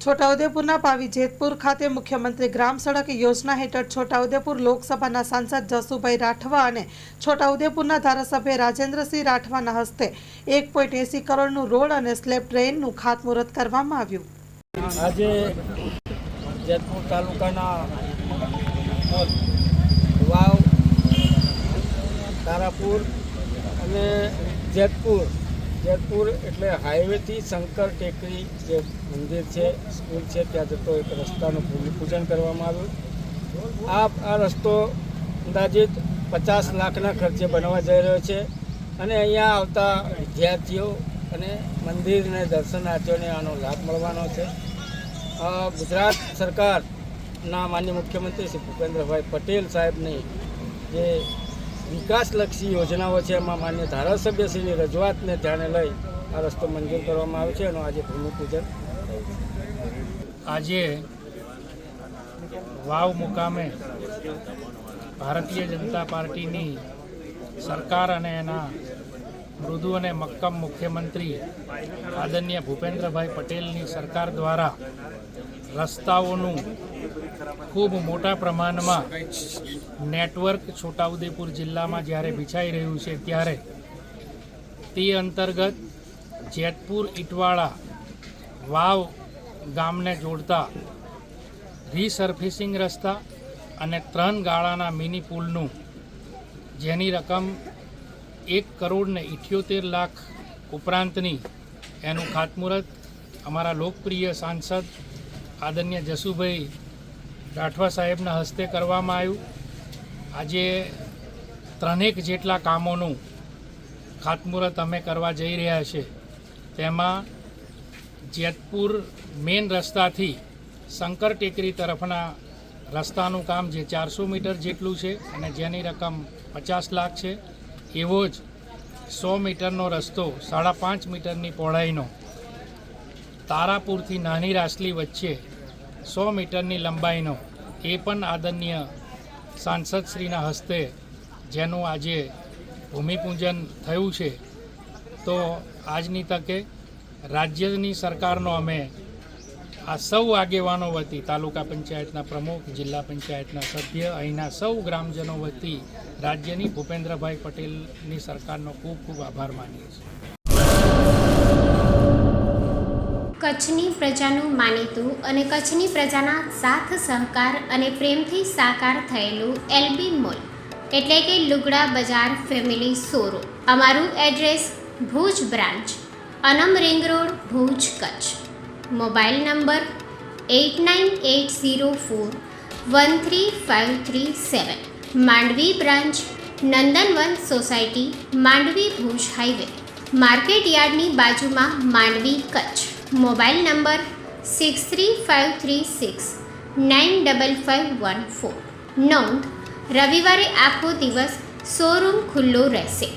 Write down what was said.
છોટાઉદેપુરના પાવી જેતપુર ખાતે મુખ્યમંત્રી ગ્રામ સડક યોજના હેઠળ છોટાઉદેપુર લોકસભાના સાંસદ જસુભાઈ રાઠવા અને છોટાઉદેપુરના ધારાસભ્ય રાજેન્દ્રસિંહ રાઠવાના હસ્તે 1.80 કરોડનું રોડ અને સ્લેબ ટ્રેનનું ખાતમુહૂર્ત કરવામાં આવ્યું. આજે જેતપુર તાલુકાના વાવ, તારાપુર અને જેતપુર એટલે હાઈવેથી શંકર ટેકરી જે મંદિર છે, સ્કૂલ છે, ત્યાં જતો એક રસ્તાનું ભૂમિપૂજન કરવામાં આવ્યું. આ રસ્તો અંદાજિત 50 લાખના ખર્ચે બનવા જઈ રહ્યો છે અને અહીંયા આવતા વિદ્યાર્થીઓ અને મંદિરને દર્શનાર્થીઓને આનો લાભ મળવાનો છે. ગુજરાત સરકારના માનનીય મુખ્યમંત્રી શ્રી ભૂપેન્દ્રભાઈ પટેલ સાહેબની જે વિકાસલક્ષી યોજનાઓ છે એમાં માન્ય ધારાસભ્યશ્રીની રજૂઆતને ધ્યાને લઈ આ રસ્તો મંજૂર કરવામાં આવ્યો છે. એનું આજે ભૂમિપૂજન આજે વાવ મુકામે ભારતીય જનતા પાર્ટીની સરકાર અને એના મૃદુ અને મક્કમ મુખ્યમંત્રી આદરણીય ભૂપેન્દ્રભાઈ પટેલની સરકાર દ્વારા રસ્તાઓનું ખૂબ મોટા પ્રમાણમાં નેટવર્ક છોટાઉદેપુર જિલ્લામાં જ્યારે બિછાઈ રહ્યું છે ત્યારે તે અંતર્ગત જેતપુર ઇટવાળા વાવ ગામને જોડતા રીસર્ફેસિંગ રસ્તા અને 3 ગાળાના મિની પુલનું જેની રકમ 1,78,00,000 ઉપરાંતની એનું ખાતમુહૂર્ત અમારા લોકપ્રિય સાંસદ આદરણીય જસુભાઈ રાઠવા સાહેબના હસ્તે કરવામાં આવ્યું. આજે 3 જેટલા કામોનું ખાતમુહૂર્ત અમે કરવા જઈ રહ્યા છે. તેમાં જેતપુર મેઇન રસ્તાથી શંકર ટેકરી તરફના રસ્તાનું કામ જે 400 મીટર જેટલું છે અને જેની રકમ 50 લાખ છે. એવો જ 100 મીટરનો રસ્તો 5.5 મીટરની પહોળાઈનો તારાપુરથી નાની રાસલી વચ્ચે 100 મીટરની લંબાઈનો એ પણ આદરણીય સાંસદશ્રીના હસ્તે જેનું આજે ભૂમિપૂજન થયું છે. તો આજની તકે રાજ્યની સરકારનો અમે આ સૌ આગેવાનો વતી તાલુકા પંચાયતના પ્રમુખ, જિલ્લા પંચાયતના સભ્ય, અહીંના સૌ ગ્રામજનો વતી રાજ્યની ભૂપેન્દ્રભાઈ પટેલની સરકારનો ખૂબ ખૂબ આભાર માનીએ છીએ. કચ્છની પ્રજાનું માનીતું અને કચ્છની પ્રજાના સાથ સહકાર અને પ્રેમથી સાકાર થયેલું એલબી મોલ એટલે કે લુગડા બજાર ફેમિલી શોરૂમ. અમારું address Bhuj branch, Anam ring road, Bhuj, Kutch. Mobile number 8980413537. Mandvi branch, Nandanvan society, Mandvi, Bhuj highway, market યાર્ડની બાજુમાં, માંડવી, કચ્છ. Mobile number 6353695514. નોંધ: રવિવારે આખો દિવસ શોરૂમ ખુલ્લો રહેશે.